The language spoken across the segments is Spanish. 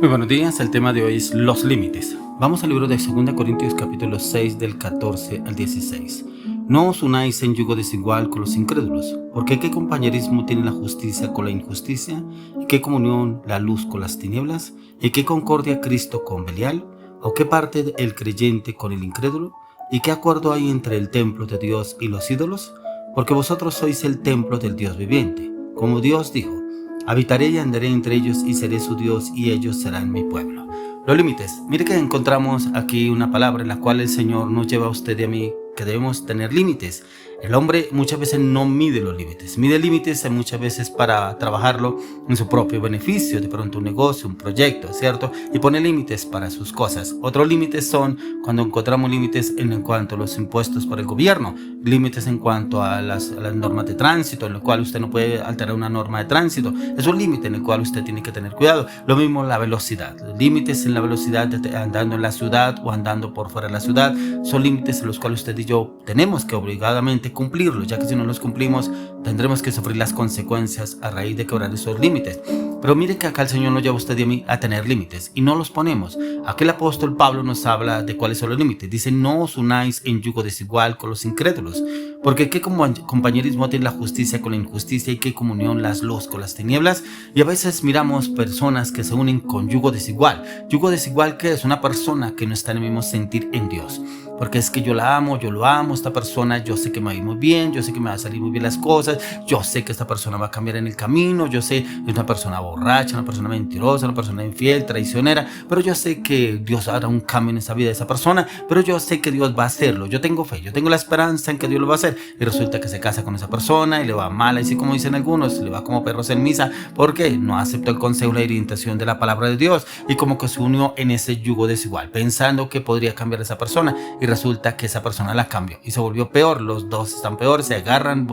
Muy buenos días, el tema de hoy es los límites. Vamos al libro de 2 Corintios capítulo 6 del 14 al 16. No os unáis en yugo desigual con los incrédulos, porque ¿qué compañerismo tiene la justicia con la injusticia? ¿Y qué comunión la luz con las tinieblas? ¿Y qué concordia Cristo con Belial? ¿O qué parte el creyente con el incrédulo? ¿Y qué acuerdo hay entre el templo de Dios y los ídolos? Porque vosotros sois el templo del Dios viviente. Como Dios dijo: habitaré y andaré entre ellos y seré su Dios y ellos serán mi pueblo. Los límites. Mire que encontramos aquí una palabra en la cual el Señor nos lleva a usted y a mí que debemos tener límites. El hombre muchas veces no mide los límites. Mide límites muchas veces para trabajarlo en su propio beneficio, de pronto un negocio, un proyecto, ¿cierto? Y pone límites para sus cosas. Otros límites son cuando encontramos límites en cuanto a los impuestos por el gobierno, límites en cuanto a las normas de tránsito, en el cual usted no puede alterar una norma de tránsito. Es un límite en el cual usted tiene que tener cuidado. Lo mismo la velocidad. Límites en la velocidad andando en la ciudad o andando por fuera de la ciudad son límites en los cuales usted y yo tenemos que obligadamente cumplirlos, ya que si no los cumplimos tendremos que sufrir las consecuencias a raíz de quebrar esos límites. Pero mire que acá el Señor nos lleva a usted y a mí a tener límites y no los ponemos. Aquí el apóstol Pablo nos habla de cuáles son los límites. Dice: no os unáis en yugo desigual con los incrédulos, porque qué compañerismo tiene la justicia con la injusticia y qué comunión las luz con las tinieblas. Y a veces miramos personas que se unen con yugo desigual. Yugo desigual, que es una persona que no está en el mismo sentir en Dios. Porque es que yo la amo, yo lo amo, esta persona, yo sé que me va a ir muy bien, yo sé que me va a salir muy bien las cosas, yo sé que esta persona va a cambiar en el camino, yo sé que es una persona borracha, una persona mentirosa, una persona infiel, traicionera, pero yo sé que Dios hará un cambio en esa vida de esa persona, pero yo sé que Dios va a hacerlo, yo tengo fe, yo tengo la esperanza en que Dios lo va a hacer, y resulta que se casa con esa persona y le va mal, así como dicen algunos, le va como perros en misa, porque no aceptó el consejo y la orientación de la palabra de Dios, y como que se unió en ese yugo desigual, pensando que podría cambiar a esa persona, y resulta que esa persona la cambió y se volvió peor. Los dos están peores, se agarran,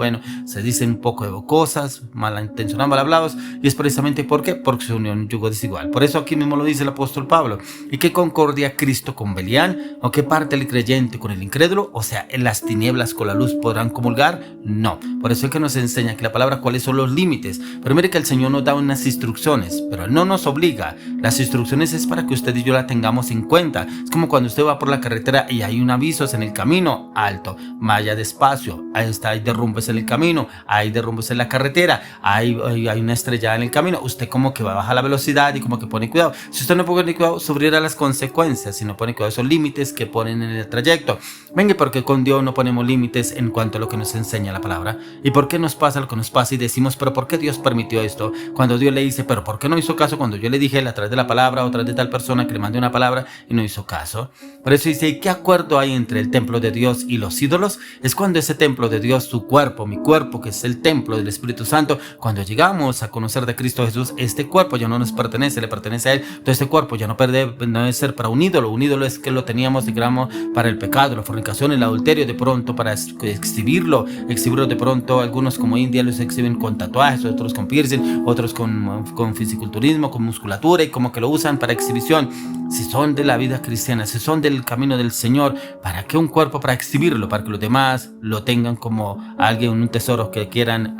se dicen un poco de cosas, malintencionados, mal hablados, y es precisamente porque se unió en un yugo desigual. Por eso aquí mismo lo dice el apóstol Pablo. ¿Y qué concordia Cristo con Belial? ¿O qué parte el creyente con el incrédulo? O sea, en las tinieblas con la luz podrán comulgar. No. Por eso es que nos enseña que la palabra cuáles son los límites. Pero mire que el Señor nos da unas instrucciones, pero no nos obliga. Las instrucciones es para que usted y yo la tengamos en cuenta. Es como cuando usted va por la carretera y hay un avisos en el camino: alto, vaya despacio, hay derrumbes en el camino, hay derrumbes en la carretera, hay una estrellada en el camino. Usted como que va a bajar la velocidad y como que pone cuidado. Si usted no pone cuidado, sufrirá las consecuencias. Si no pone cuidado, esos límites que ponen en el trayecto. Venga, porque con Dios no ponemos límites en cuanto a lo que nos enseña la palabra. ¿Y por qué nos pasa lo que nos pasa? Y decimos: pero ¿por qué Dios permitió esto? Cuando Dios le dice: pero ¿por qué no hizo caso cuando yo le dije a través de la palabra o a través de tal persona que le mandé una palabra y no hizo caso? Por eso dice: ¿qué acuerdo hay entre el templo de Dios y los ídolos? Es cuando ese templo de Dios, su cuerpo, mi cuerpo, que es el templo del Espíritu Santo, cuando llegamos a conocer de Cristo Jesús, este cuerpo ya no nos pertenece, le pertenece a Él. Entonces este cuerpo ya no debe ser para un ídolo. Un ídolo es que lo teníamos, digamos, para el pecado, la fornicación, el adulterio, de pronto para exhibirlo de pronto. Algunos como India los exhiben con tatuajes, otros con piercing, otros con fisiculturismo, con musculatura, y como que lo usan para exhibición. Si son de la vida cristiana, si son del camino del Señor, ¿para qué un cuerpo? Para exhibirlo, para que los demás lo tengan como alguien, un tesoro que quieran,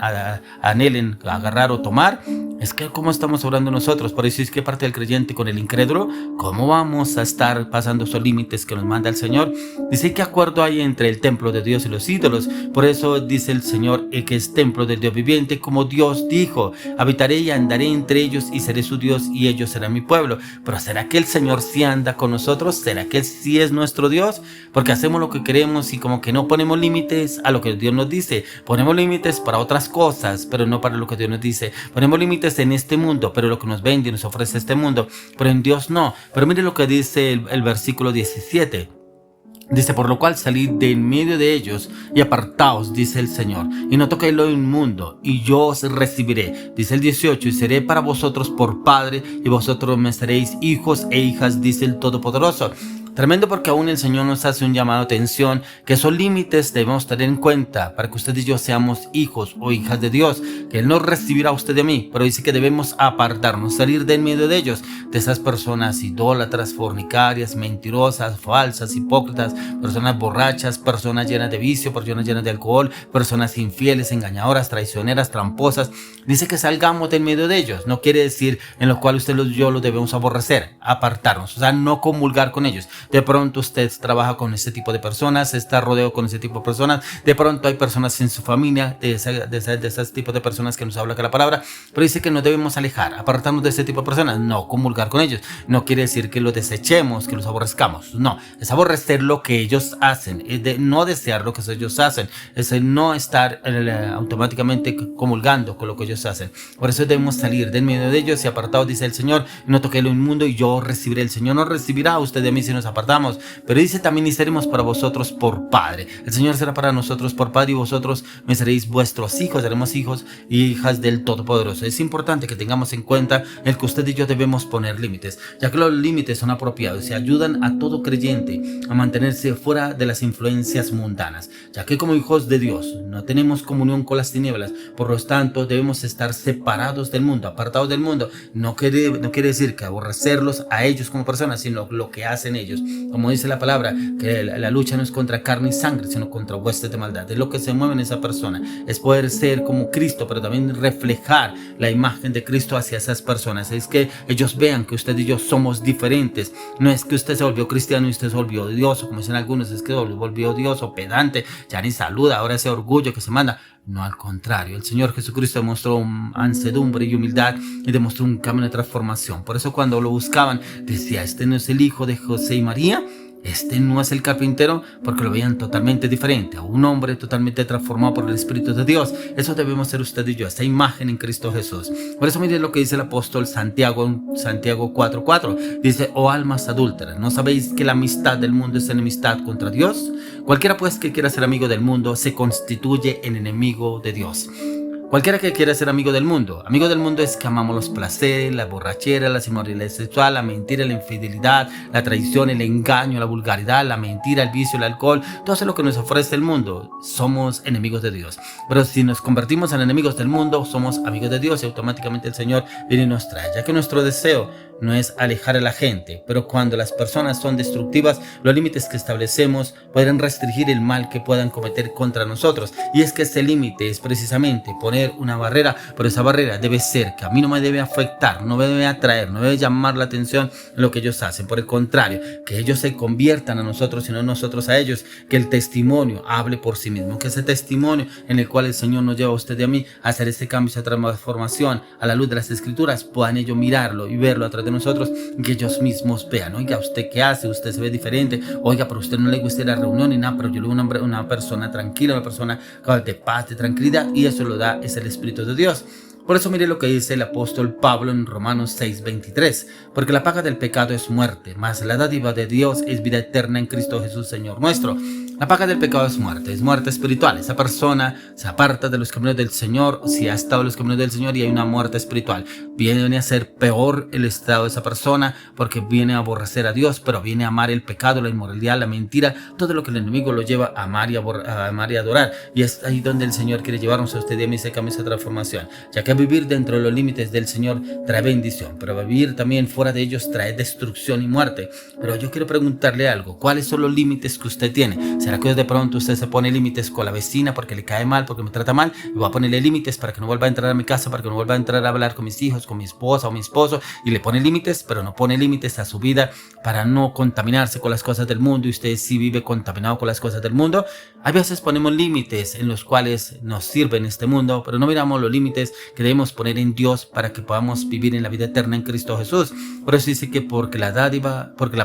anhelen agarrar o tomar. Es que ¿cómo estamos obrando nosotros? Por eso es que parte del creyente con el incrédulo, ¿cómo vamos a estar pasando esos límites que nos manda el Señor? Dice: ¿qué acuerdo hay entre el templo de Dios y los ídolos? Por eso dice el Señor que es templo del Dios viviente, como Dios dijo: habitaré y andaré entre ellos y seré su Dios y ellos serán mi pueblo. Pero ¿será que el Señor sí anda con nosotros? ¿Será que Él sí es nuestro Dios? Porque hacemos lo que queremos y como que no ponemos límites a lo que Dios nos dice. Ponemos límites para otras cosas, pero no para lo que Dios nos dice. Ponemos límites en este mundo, pero lo que nos vende y nos ofrece este mundo, pero en Dios no. Pero mire lo que dice el versículo 17. Dice: por lo cual salid de en medio de ellos y apartaos, dice el Señor, y no toquéis lo inmundo, y yo os recibiré. Dice el 18: y seré para vosotros por padre, y vosotros me seréis hijos e hijas, dice el Todopoderoso. Tremendo, porque aún el Señor nos hace un llamado de atención, que esos límites debemos tener en cuenta para que usted y yo seamos hijos o hijas de Dios, que Él no recibirá a usted de mí, pero dice que debemos apartarnos, salir del medio de ellos, de esas personas idólatras, fornicarias, mentirosas, falsas, hipócritas, personas borrachas, personas llenas de vicio, personas llenas de alcohol, personas infieles, engañadoras, traicioneras, tramposas. Dice que salgamos del medio de ellos. No quiere decir en lo cual usted y yo lo debemos aborrecer, apartarnos, o sea, no comulgar con ellos. De pronto usted trabaja con ese tipo de personas, está rodeado con ese tipo de personas, de pronto hay personas en su familia, de esos tipos de personas que nos habla acá la palabra, pero dice que nos debemos alejar, apartarnos de ese tipo de personas, no comulgar con ellos. No quiere decir que los desechemos, que los aborrezcamos, no, es aborrecer lo que ellos hacen, es de no desear lo que ellos hacen, es el no estar automáticamente comulgando con lo que ellos hacen. Por eso debemos salir del medio de ellos y apartados, dice el Señor, no toqué lo inmundo y yo recibiré. El Señor no recibirá a usted de mí si nos apartamos, pero dice también, y seremos para vosotros por Padre. El Señor será para nosotros por Padre, y vosotros me seréis vuestros hijos, seremos hijos y hijas del Todopoderoso. Es importante que tengamos en cuenta el que usted y yo debemos poner límites, ya que los límites son apropiados y ayudan a todo creyente a mantenerse fuera de las influencias mundanas, ya que como hijos de Dios no tenemos comunión con las tinieblas, por lo tanto debemos estar separados del mundo, apartados del mundo. No quiere decir que aborrecerlos a ellos como personas, sino lo que hacen ellos. Como dice la palabra, que la lucha no es contra carne y sangre, sino contra huestes de maldad. Es lo que se mueve en esa persona, es poder ser como Cristo, pero también reflejar la imagen de Cristo hacia esas personas. Es que ellos vean que usted y yo somos diferentes. No es que usted se volvió cristiano y usted se volvió odioso, como dicen algunos, es que volvió odioso, pedante, ya ni saluda, ahora ese orgullo que se manda. No, al contrario, el Señor Jesucristo demostró mansedumbre y humildad y demostró un camino de transformación. Por eso cuando lo buscaban, decía, este no es el hijo de José y María, este no es el carpintero, porque lo veían totalmente diferente, a un hombre totalmente transformado por el Espíritu de Dios. Eso debemos ser usted y yo, esta imagen en Cristo Jesús. Por eso mire lo que dice el apóstol Santiago en Santiago 4:4. Dice, oh almas adúlteras, ¿no sabéis que la amistad del mundo es enemistad contra Dios? Cualquiera pues que quiera ser amigo del mundo se constituye en enemigo de Dios. Cualquiera que quiera ser amigo del mundo es que amamos los placeres, la borrachera, la inmoralidad sexual, la mentira, la infidelidad, la traición, el engaño, la vulgaridad, la mentira, el vicio, el alcohol, todo eso es lo que nos ofrece el mundo. Somos enemigos de Dios. Pero si nos convertimos en enemigos del mundo, somos amigos de Dios y automáticamente el Señor viene y nos trae, ya que nuestro deseo no es alejar a la gente, pero cuando las personas son destructivas, los límites que establecemos pueden restringir el mal que puedan cometer contra nosotros. Y es que ese límite es precisamente poner una barrera, pero esa barrera debe ser que a mí no me debe afectar, no me debe atraer, no debe llamar la atención lo que ellos hacen. Por el contrario, que ellos se conviertan a nosotros y no nosotros a ellos, que el testimonio hable por sí mismo, que ese testimonio en el cual el Señor nos lleva a usted y a mí a hacer ese cambio, esa transformación a la luz de las Escrituras, puedan ellos mirarlo y verlo a través de nosotros, que ellos mismos vean, oiga, ¿usted qué hace? Usted se ve diferente, oiga, pero a usted no le gusta la reunión ni nada, pero yo le veo una persona tranquila, una persona de paz, de tranquilidad, y eso lo da es el Espíritu de Dios. Por eso mire lo que dice el apóstol Pablo en Romanos 6:23, porque la paga del pecado es muerte, mas la dádiva de Dios es vida eterna en Cristo Jesús Señor nuestro. La paga del pecado es muerte espiritual. Esa persona se aparta de los caminos del Señor, si ha estado en los caminos del Señor, y hay una muerte espiritual. Viene a ser peor el estado de esa persona, porque viene a aborrecer a Dios, pero viene a amar el pecado, la inmoralidad, la mentira, todo lo que el enemigo lo lleva a amar y a adorar. Y es ahí donde el Señor quiere llevarnos a usted y a mí ese cambio, esa transformación, ya que vivir dentro de los límites del Señor trae bendición, pero vivir también fuera de ellos trae destrucción y muerte. Pero yo quiero preguntarle algo, ¿cuáles son los límites que usted tiene? ¿Será que de pronto usted se pone límites con la vecina porque le cae mal, porque me trata mal, y voy a ponerle límites para que no vuelva a entrar a mi casa, para que no vuelva a entrar a hablar con mis hijos, con mi esposa o mi esposo, y le pone límites, pero no pone límites a su vida para no contaminarse con las cosas del mundo, y usted sí vive contaminado con las cosas del mundo? A veces ponemos límites en los cuales nos sirve en este mundo, pero no miramos los límites que debemos poner en Dios para que podamos vivir en la vida eterna en Cristo Jesús. Por eso dice que porque la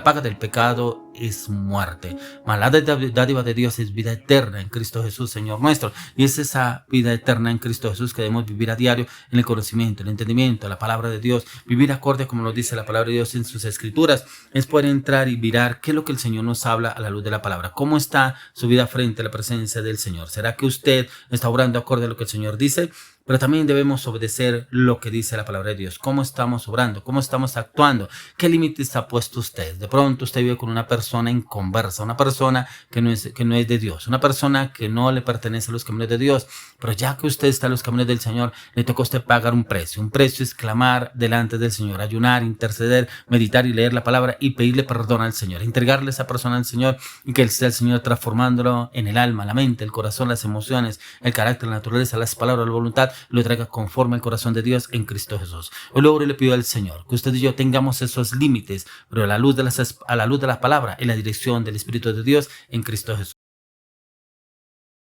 paga del pecado es muerte, mas la dádiva de Dios es vida eterna en Cristo Jesús Señor nuestro. Y es esa vida eterna en Cristo Jesús que debemos vivir a diario, en el conocimiento, el entendimiento, la palabra de Dios, vivir acorde como nos dice la palabra de Dios en sus Escrituras. Es poder entrar y mirar qué es lo que el Señor nos habla a la luz de la palabra, cómo está su vida frente a la presencia del Señor. ¿Será que usted está obrando acorde a lo que el Señor dice? pero también debemos obedecer lo que dice la palabra de Dios. ¿Cómo estamos obrando? ¿Cómo estamos actuando? ¿Qué límites ha puesto usted? De pronto usted vive con una persona inconversa, una persona que no es de Dios, una persona que no le pertenece a los caminos de Dios, pero ya que usted está en los caminos del Señor, le toca a usted pagar un precio. Un precio es clamar delante del Señor, ayunar, interceder, meditar y leer la palabra y pedirle perdón al Señor, entregarle a esa persona al Señor y que sea el Señor transformándolo en el alma, la mente, el corazón, las emociones, el carácter, la naturaleza, las palabras, la voluntad, lo traiga conforme al corazón de Dios en Cristo Jesús. Hoy luego le pido al Señor que usted y yo tengamos esos límites, pero a la luz de la palabra, en la dirección del Espíritu de Dios en Cristo Jesús.